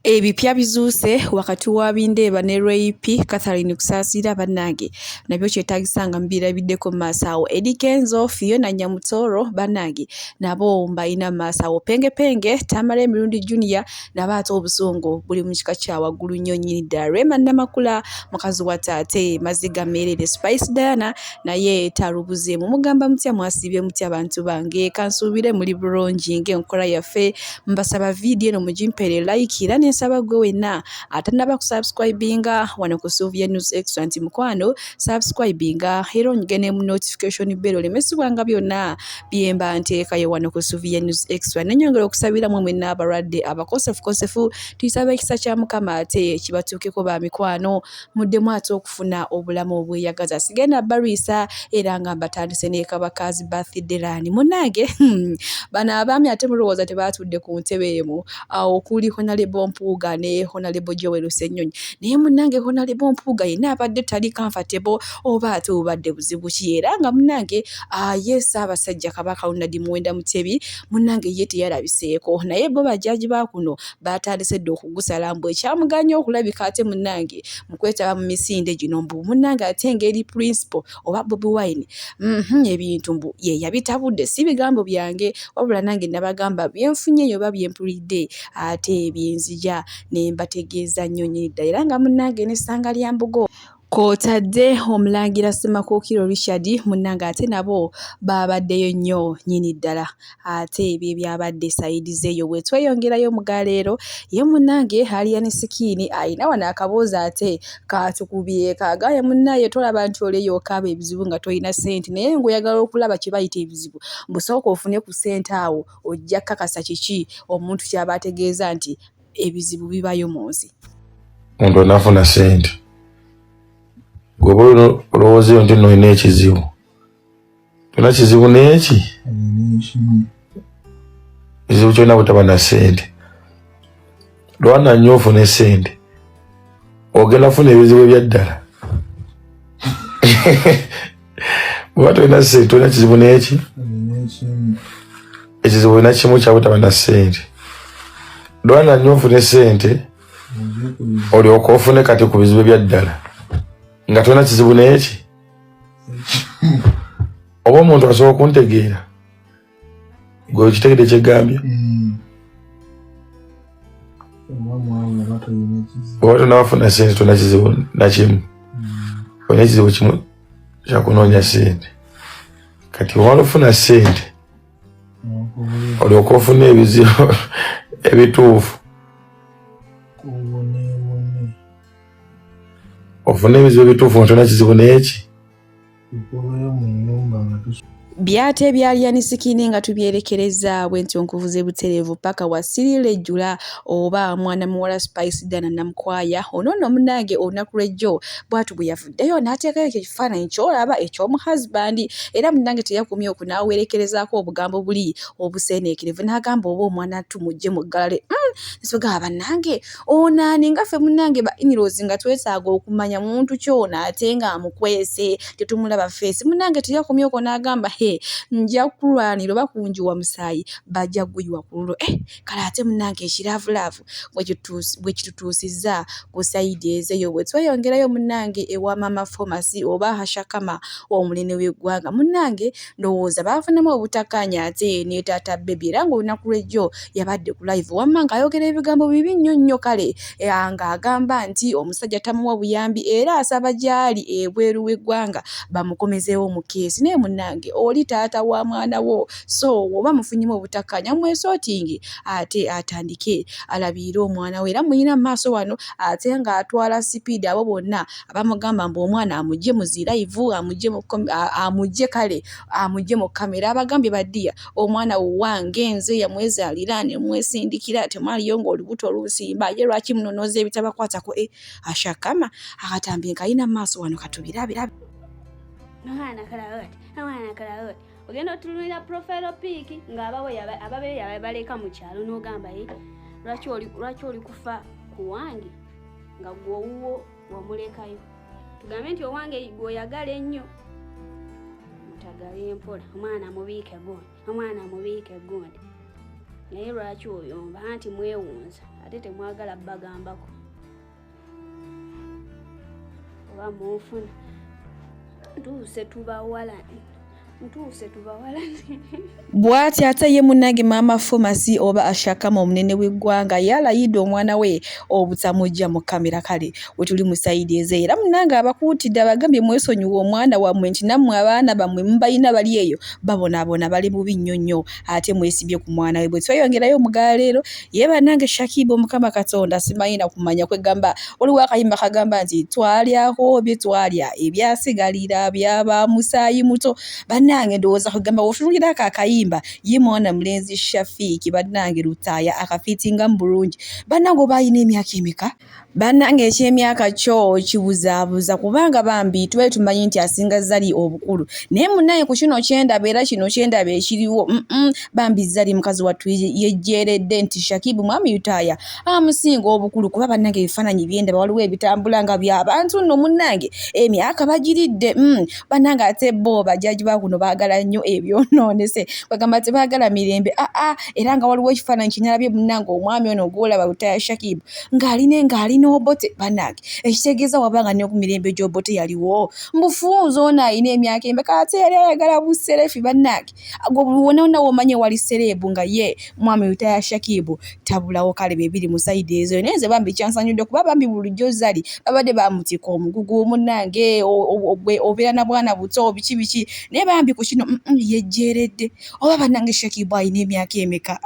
Ebipya bizuuse wakati wa Bindeeba ne Rape Catherine kusaasira bannange nabyo kyetaagisa nga mbirabiddeko mu maaso awo. Eddy Kenzo, Fiona Nyamutoro bannange nabo mbalina mu maaso awo. Pengepenge Tamale Emirundi Junior nabo ate obusungu buli mu kika kya waggulu nnyo nnyini ddala. Rema Namakula mukazi wa taate Maziga Merere. Spice Diana naye talubuzeemu. Mugamba mutya, mwasiibye mutya bantu bange, kansuubire muli bulungi ng'enkola yaffe. Mbasaba vidiyo eno mugimpeere like era nsaba gwe wenna atanaba kusubscribinga wano ku Sylvia News Extra nti mukwano subscribinga era onyige mu notification bell olemesibwanga byonna byemba nteekayo wano ku Sylvia News Extra. Nenyongera okusabira mwe mwenna abalwadde abakosefukosefu tuyisaba ekisa kya Mukama ate kibatuukeko ba mikwano muddemu ate okufuna obulamu obweyagaza. Sigenda baliisa era nga mbatandise ne kabakazi birthday run munnange bano abaami ate mulowooza tebaatudde ku ntebe emu awo okuli Honorable Mpuuga ne Honorable Joel Ssennyonyi naye munnange Honorable Mpuuga yenna abadde tali comfortable oba ate obadde buzibu ki era nga munnange ye Ssaabasajja Kabaka Ronald Muwenda Mutebi munnange ye teyalabiseeko naye bo bajjaaji ba kuno baatandise dde okugusala mbu ekyamuganya okulabika ate munnange mu kwetaba mu misinde gino mbu munnange ate ng'eri principal oba Bobi Wine ebintu mbu ye yabitabudde si bigambo byange wabula nange nabagamba byenfunyeyo oba byempulidde ate byenzija ne mbategeeza nnyo nnyini ddala era nga munnange n'essanga lya Mbogo kw'otadde Omulangira Ssemakookiro Richard munnange ate nabo baabaddeyo nnyo nnyini ddala ate ebyo ebyabadde sayidi zeeyo bwe tweyongerayo mugaleero ye munnange aliya ne sikiini ayina wano akaboozi ate kaatukubye kaagaye munnaye tolaba nti oleyo okaaba ebizibu nga tolina ssente naye ng'oyagala okulaba kye bayita ebizibu mbusooka ofune ku ssente awo ojja kakasa kiki omuntu kyaba ategeeza nti ebizibu bibayo mu nsi. Omuntu onaafuna ssente gwe olowooza nti nolina ekizibu tolina kizibu n'eki ekizibu kyonna butaba na ssente lwana nnyo ofune ssente ogenda funa ebizibu ebyaddala bweba tolina ssente tolina kizibu n'eki ekizibu olina kimu kyabutaba na ssente lwana nnyo ofune ssente olyoka ofune kati ku bizibu ebyaddala nga tolina kizibu n'eki oba omuntu asobola okuntegeera gwe kitegedde kyegambye oba tonabafuna ssente tolina kizibu nakimu olina ekizibu kimu kyakunoonya ssente kati omala ofuna ssente olyoka ofuna ebizibu ebituufu ofuna ebizibu ebituufu nga tolina kizibu n'eki byate ebyaliya ne sikiini nga tubyerekereza bwenti onkuvuze butereevu paka wasirira ejjula oba mwana muwala Spice Diana Namukwaya onoono munnange olunaku lw'ejjo bwatu bwe yavuddeyo n'ateekayo ekyo ekifaananyi ky'olaba eky'omu husband era munnange teyakumye oku n'awerekerezaako obugambo buli obuseeneekerevu n'agamba oba omwana tumugye mu ggalale nsogaba bannange onaani nga ffe munnange ba in-laws nga twetaaga okumanya muntu ky'ono ate nga amukwese tetumulaba feesi munnange teyakumye okwo n'agamba nja kulwanira oba kunjiwa musaayi bajja kuguyiwa ku lulo kale ate munnange ekiraavulaavu bwe kitutuusizza ku sayidi ezeeyo bwe tweyongerayo munnange ewa mama Pharmacy oba Hashakama omunene w'eggwanga munnange ndowooza baafunamu obutakkaanya ate ne taata Baby era ng'olunaku lw'ejjo yabadde ku live wamma ng'ayogera ebigambo bibi nnyo nnyo kale ng'agamba nti omusajja tamuwa buyambi era asaba gy'ali ebweru w'eggwanga bamukomezeewo mu keesi naye munnange oli taata wa mwana wo so oba mufunyimu obutakkaanya mwesootinge ate atandike alabiire omwana we era muyina mu maaso wano ate ng'atwala sipiidi abo bonna abamugamba mbu omwana amugye mu ziraivu amugye mu kamera abagambye baddiya omwana wange nze yamwezaalira ne mwesindikira temwaliyo ng'olubuto olusimba ye lwaki munonooza ebitabakwatako Ashakama akatambye ng'alina mu maaso wano katubirabirabe Awana kala ogenda otulunira profile pic ng'ababeeyi baleka mu kyalo n'ogamba lwaki oli kufa ku wange nga gw'owuwo wamulekayo tugambe nti owange gw'oyagala ennyo mutagala empola omwana mubiike gundi naye lwaki oyomba anti mwewunza ate temwagala bagambako oba munfuna ntuuse tubawala bw'ati ate ye munnange maama Famasi oba Ashakama omunene w'eggwanga yalayidde omwana we obutamujja mu kamera kale we tuli mu sayidi eze era munnange abakuutidde abagambye mwesonyiwa omwana wammwe nti nammwe abaana bammwe mubayina bali eyo babonaabona bali bubi nnyo nnyo ate mwesibye ku mwana we bwe tweyongerayo mugaala leero ye bannange Shakibu Mukama Katonda simanyi na kumanya kwegamba waliwo akayimba kagamba nti twalyako bye twalya ebyasigalira byaba musaayi muto bannange ndowooza kugamba otunulira akayimba ye mwana mulenzi Shafiki bannange Lutaaya akafiitinga mu bulungi bannange oba alina emyaka emeka bannange ekyemyaka kyo kibuzaabuza kubanga bambi tubaye tumanyi nti asinga Zali obukulu naye munnange ku kino kyendaba era kino kyendaba ekiriwo bambi Zali mukazi wattu yejjeeredde nti Shakibu mwami Lutaaya amusinga obukulu kuba bannange ebifaananyi byendaba waliwo ebitambula nga by'abantu nno munnange emyaka bagiridde bannange ate bo bajaji bakuno baagala nnyo ebyonoonese bagamba tebaagala mirembe era nga waliwo ekifaananyi kinyalabye munnange omwami ono gwolaba Lutaaya Shakibu ng'alina obote bannange ekitegeeza wabanga ne ku mirembe gy'obote yaliwo mbufunza ono alina emyaka emeka ate yali ayagala buserefi bannange wonna womanye wali sereebu nga ye mwami Lutaaya Shakibu tabulawo kale bebiri mu sayidi ezo naye nze bambi kyansanyudde kuba bambi bulijjo Zali babadde bamutika omugugu munnange obeera na bwana buto biki naye bambi ku kino yejjeeredde oba bannange Shakibu alina emyaka emeka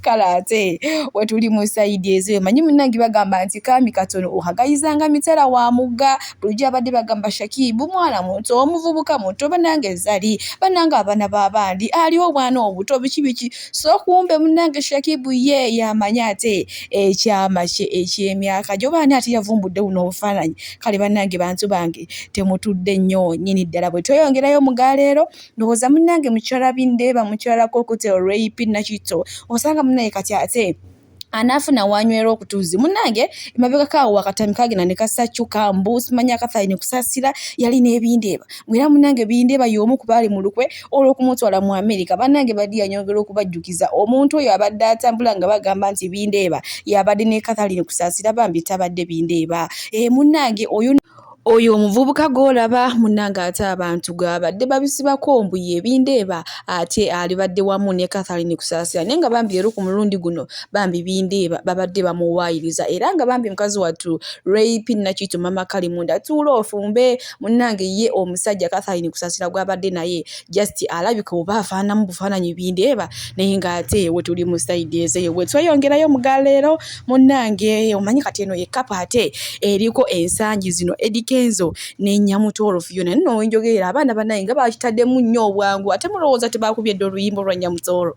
kale ate we tuli mu sayidi ezo manyi munnange bagamba nti kaami katono ohagayizanga mitala wa mugga bulijjo abadde bagamba Shakibu mwana muto omuvubuka muto bannange Zali bannange abaana b'abandi aliwo obwana obuto biki so kumbe munnange Shakibu ye yamanya ate ekyama kye ekyemyaka gy'obaani ate yavumbudde buno obufaananyi kale bannange bantu bange temutudde nnyo nnyini ddala bwe tweyongerayo mugaala leero ndowooza munnange mukyala Bindeeba mukyala Kokote Rape Nakitto osanga munnange kati ate anaafuna wanywera okutuuzi munnange emabegako awo akatami kagenda ne kasaccuka mbu simanyi akathalini kusasira yali n'Ebindeeba mwera munnange Bindeeba y'omu ku baali mu lukwe olw'okumutwala mu Amerika bannange baddi yanyongera okubajjukiza omuntu oyo abadde atambula nga bagamba nti Bindeeba y'abadde ne Kathalini kusasira bambi tabadde Bindeeba munnange oyo omuvubuka gw'olaba munnange ate abantu gabadde babisibako mbu ye Bindeeba ate alibadde wamu ne Kathalini kusaasira naye nga bambi leero ku mulundi guno bambi Bindeeba babadde bamuwaayiriza era nga bambi mukazi wattu Rape Nakitto mama Kalimunda tuula ofumbe munnange ye omusajja Kathalini kusaasira gwabadde naye just alabika oba afaanamu bufaananyi Bindeeba naye ng'ate we tuli mu sayidi ezeyo bwe tweyongerayo mugaala leero munnange omanyi kati eno ye kapa ate eriko ensangi zino Eddy Kenzo ne Nyamutoolo Fiona nno wenjogerera abaana bannange nga bakitaddemu nnyo obwangu ate mulowooza tebakubye dde oluyimba lwa Nyamutoolo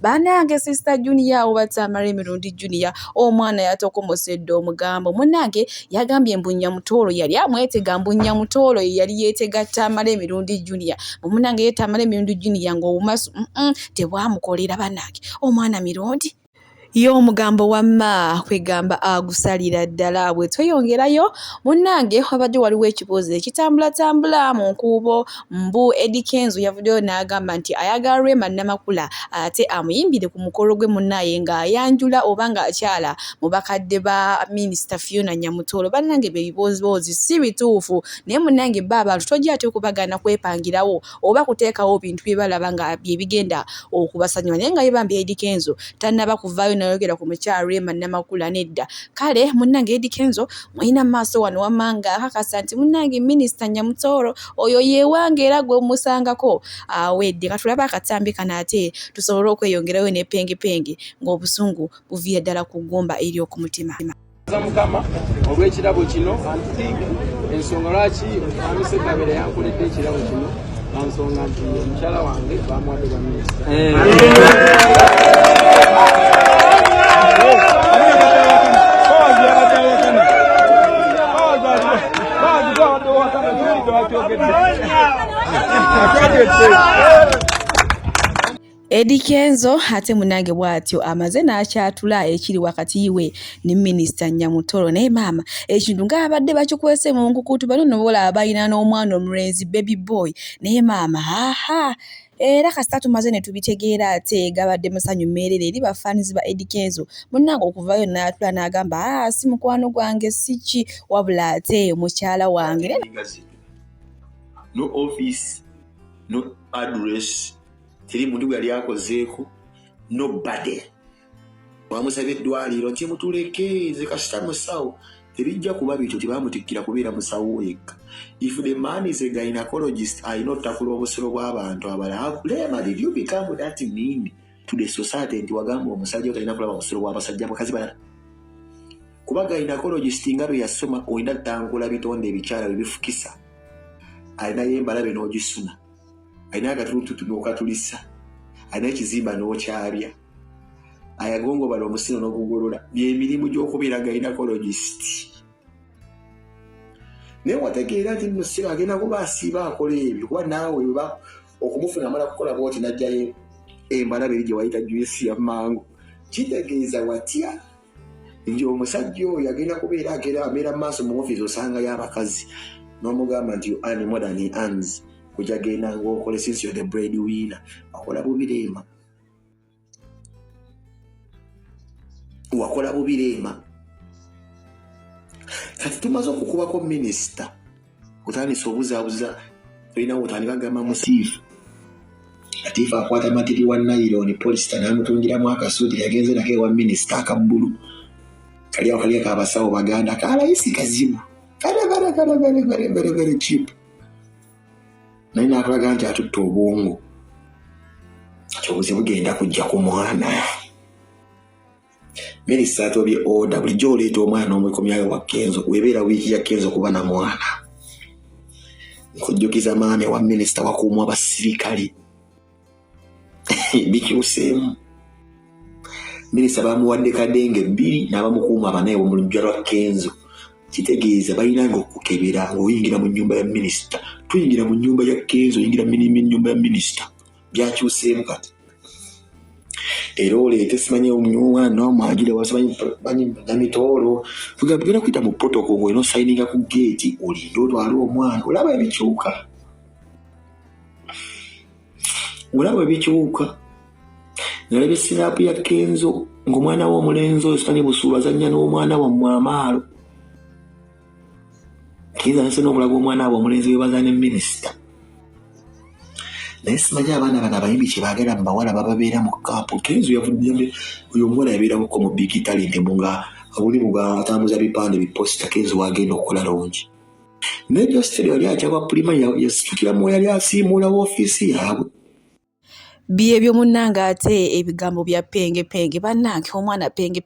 bannange Sister Junior oba Tamara emirundi Junior omwana yatokomosedde omugambo munnange yagambye mbu Nyamutoolo yali amwetega mbu Nyamutoolo yali yeetega Tamara emirundi Junior munnange ye Tamara emirundi Junior ng'obumasu tebwamukolera bannange omwana mirundi y'omugambo wamma kwegamba agusalira ddala bwe tweyongerayo munnange wabadde waliwo ekibuuzo ekitambula mu nkuubo mbu Eddy Kenzo yavuddeyo n'agamba nti ayagala Rema Namakula ate amuyimbire ku mukolo gwe munnaye ng'ayanjula oba ng'akyala mu bakadde ba Minisita Fiona Nyamutoolo bannange bebiboozi si bituufu naye munnange abantu tojja ate okubagana kwepangirawo oba kuteekawo bintu bye balaba nga bye bigenda okubasanyusa naye nga yebambi Eddy Kenzo tannaba kuvaayo nayogera ku mukyala Rema Namakula nedda kale munnange Eddy Kenzo mwina maaso wano wamanga akakasa nti munnange Minisita Nyamutoolo oyo yewange era gwe musangako awedde katulaba akatambi kana ate tusobole okweyongerayo n'epengepenge ng'obusungu buviye ddala ku ggumba eri okumutima Mukama olw'ekirabo kino ensonga lwaki amisedabere yankoledde ekirabo kino nansonga nti omukyala wange bamuwadde bwa minisita Eddy Kenzo ate munnange bw'atyo amaze n'akyatula ekiri wakati we ne Minisita Nyamutoolo naye maama ekintu ng'abadde bakikwese mu nkukutu bano nno boolaba balina n'omwana omulenzi baby boy naye maama era kasita tumaze ne tubitegeera ate gabadde musanyu mmeerere eri bafanizi ba Eddy Kenzo munnange okuvayo n'atula n'agamba si mukwano gwange siki wabula ate mukyala wange no office no address teri muntu yali akozeeko nobody wamusabye eddwaliro nti mutulekeze kasita musawo terijja kuba bityo tebamutikira kubeera musawo yekka. If the man is a gynecologist ayina otakula obusiro bw'abantu abalala rema, did you become that mean to the society nti wagamba omusajja otalina kulaba obusiro bw'abasajja bakazi balala? Kuba gynecologist nga bwe yasoma olina ttangula bitonde ebikyala bibifukisa, alina yembalabe n'ogisuna, alina akatulututu n'okatulisa, alina ekizimba n'okyabya, ayagongobala omusino n'okugolola, by'emirimu gy'okubeera gynecologist. Naye wategeera nti musiro agenda kuba asiiba akola ebyo kuba naawe weba okumufuna amala kukola bwoti n'ajjayo embalabe eri gye wayita juisi ya mango, kitegeeza watya nti omusajja oyo agenda kubeera abeera mu maaso mu ofiisi osangayo abakazi n'omugamba nti you earn more than he earns, kujja agenda ng'okole since you're the breadwinner. Wakola bubirema, wakola bubirema. Kati tumaze okukubako minisita kutandisa obuzaabuza olina wotandika agamba musiifu Latifu akwata matiri wa naironi polisita n'amutungiramu akasuuti yagenze nako ewa minisita akabbulu kali awo kali akabasawo baganda kalayisi kazibu very cheap naye n'akalaga nti atutta obwongo kati obuzibu bugenda kujja ku mwana. Minisita atobye order bulijjo oleeta omwana omwekomyayo wa Kenzo webeera wiiki ya Kenzo kuba na mwana. Nkujjukiza maame wa minisita wakuumwa abasirikale bikyuseemu. Minisita bamuwadde kadenge 2 n'abamukuuma banaye mu lujja lwa Kenzo. Kitegeeza balina ng'okukebera ng'oyingira mu nnyumba ya minisita, tuyingira mu nnyumba ya Kenzo, oyingira mu nnyumba ya minisita. Byakyuseemu kati. Era oleete simanyi omwana omwagire wasimanyi namitolo tugenda kuyita mu protocol ng'olina osayininga ku geeti olinde otwale omwana olaba ebikyuka. Nalabye sinapu ya Kenzo ng'omwana we omulenzi oyo simanyi busuulu azannya n'omwana wammwe amaalo. Kenzo anase n'omulaga omwana we omulenzi we bazannya minisita. Naye simanyi abaana bano abayimbi kye baagala mu bawala bababeera mu kaapu. Kenzo yavudde oyo omwana yabeeramuko mu big talent nga buli muga atambuza bipande biposita Kenzo wagenda okukola longi. Naye Jositeri yali akyaba pulima yasitukiramu yali asiimuula woofiisi yaabwe. Byebyo munnanga ate ebigambo bya penge bannange omwana penge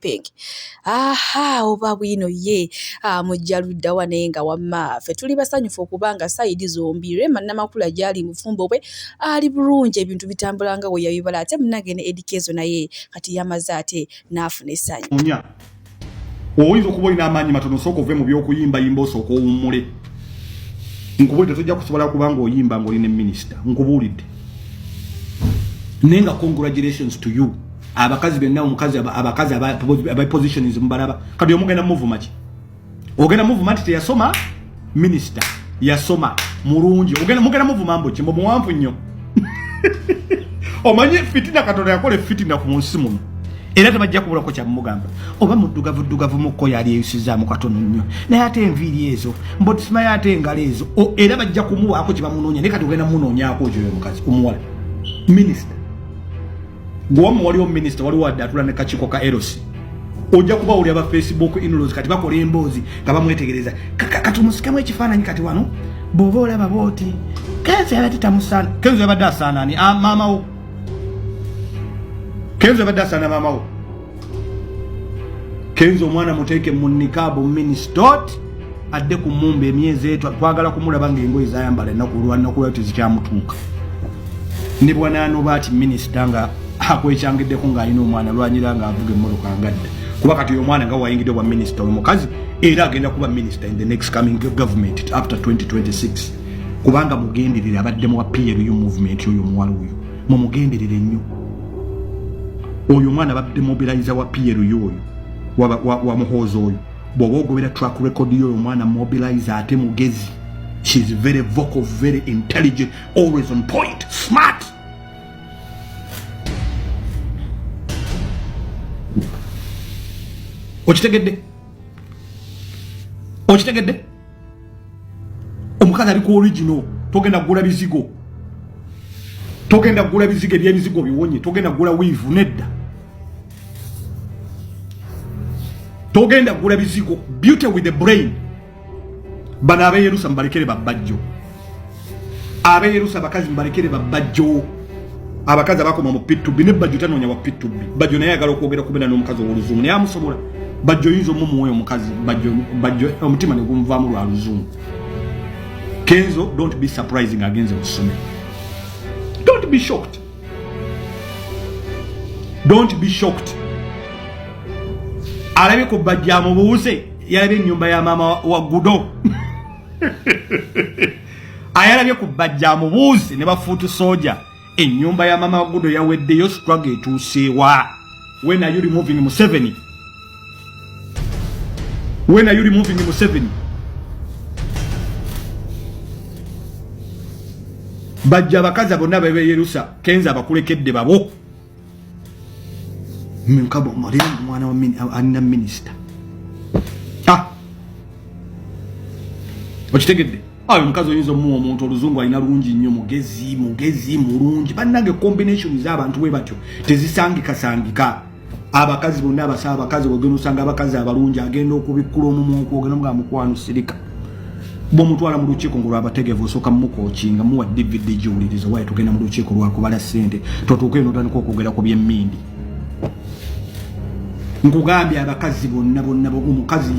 oba bwino ye mujja ludda wa naye nga wamma ffe tuli basanyufu okubanga sayidi zombi Rema Namakula gyali mufumbo bwe ali bulungi ebintu bitambulanga we yabibala ate munnange ne Eddy Kenzo naye kati yamaze ate n'afuna essanyu. Oyinza okuba olina amaanyi matono sooka ove mu by'okuyimba yimba osooka owummule. Nkubuulidde tojja kusobola kubanga oyimba ng'olina minisita nkubuulidde. Nenga congratulations to you. Abakazi benna omukazi abakazi aba positions mbalaba. Kadi omugenda movement. Ogenda movement te yasoma minister. Yasoma mulungi. Ogenda movement mbo kimbo muwanvu nnyo. Omanyi fitina Katonda yakole fitina ku munsi muno. Era tabajja kubula ko kya mugamba. Oba muddugavu mukko yali yusiza mu katono nnyo. Naye ate enviiri ezo mboti simaye ate engalezo. Era bajja kumuwaako kye bamunoonya. Ne kati ogenda munoonyaako oyo omukazi omuwala. Minister. Gwamu waliwo minisita waliwo adde atula ne kakiiko ka erosi ojja kuba oli aba Facebook inlaws kati bakola emboozi nga bamwetegereza kati musikemu ekifaananyi kati wano bw'oba olaba booti Kenzo yabadde tamusaana. Kenzo yabadde asaana ani? Maamawo. Kenzo yabadde asaana maamawo. Kenzo omwana muteeke mu nikaabu ministot adde ku mumba emyezi twagala kumulaba ng'engoye zayambala ennaku lwa tezikyamutuuka. Ne bwanaanoba ati minisita nga akwekyangiddeku ng'alina omwana lwanyira ng'avuga emmotoka ngadda. Kuba kati oyo omwana nga wayingidde obwa minisita omukazi era agenda kuba minisita in the next coming government after 2026. Kubanga mugenderere abadde mu PLU movement oyo omuwala oyo. Mumugenderere nnyo. Oyo omwana abadde mobilizer wa PLU oyo wa muhoozi oyo. Bw'oba ogobera track record y'oyo omwana mobilizer ate mugezi. She's very vocal, very intelligent, always on point, smart. okitegedde omukazi ali ku original togenda kugula bizigo eby'ebizigo biwonye togenda kugula weave nedda togenda kugula bizigo beauty with the brain bana abeyerusa mbalekere babajjo abeyerusa bakazi mbalekere babajjo abakazi abakoma mu P2B ne bajjo tanonya wa P2B bajjo naye agala okwogera kubena n'omukazi w'oluzungu naye amusobola bajjo yinzo mu muwoyo omukazi bajjo omutima ne gumuvaamu lwa luzungu. Kenzo, don't be surprising against Musume. Don't be shocked. Don't be shocked. Alabe ko bajja mubuuse yalabe nyumba ya mama wa Gudo. Ayalabe ko bajja mubuuse ne bafutu soja enyumba ya mama wa Gudo yawedde yo struggle to say wa. When are you removing Museveni? When are you removing Museveni? Bajja bakaza bonna bebe Yerusa Kenzo abakulekedde babo mkabo maremu mwana wa anina minister okitegedde ayo mukazi oyinza mu omuntu oluzungu alina lungi nnyo mugezi mulungi bannange combination z'abantu we batyo tezisangika abakazi bonna abasaba abakazi bogeno usanga abakazi abalungi agenda okubikula omumu okwogera nga mukwano sirika bo mutwala mu lukiiko ngo abategevu soka mukokinga muwa DVD jiwuliriza waye tugenda mu lukiiko lwakubala sente totuuke notandika okwogera ku by'emmindi nkugambye abakazi bonna omukazi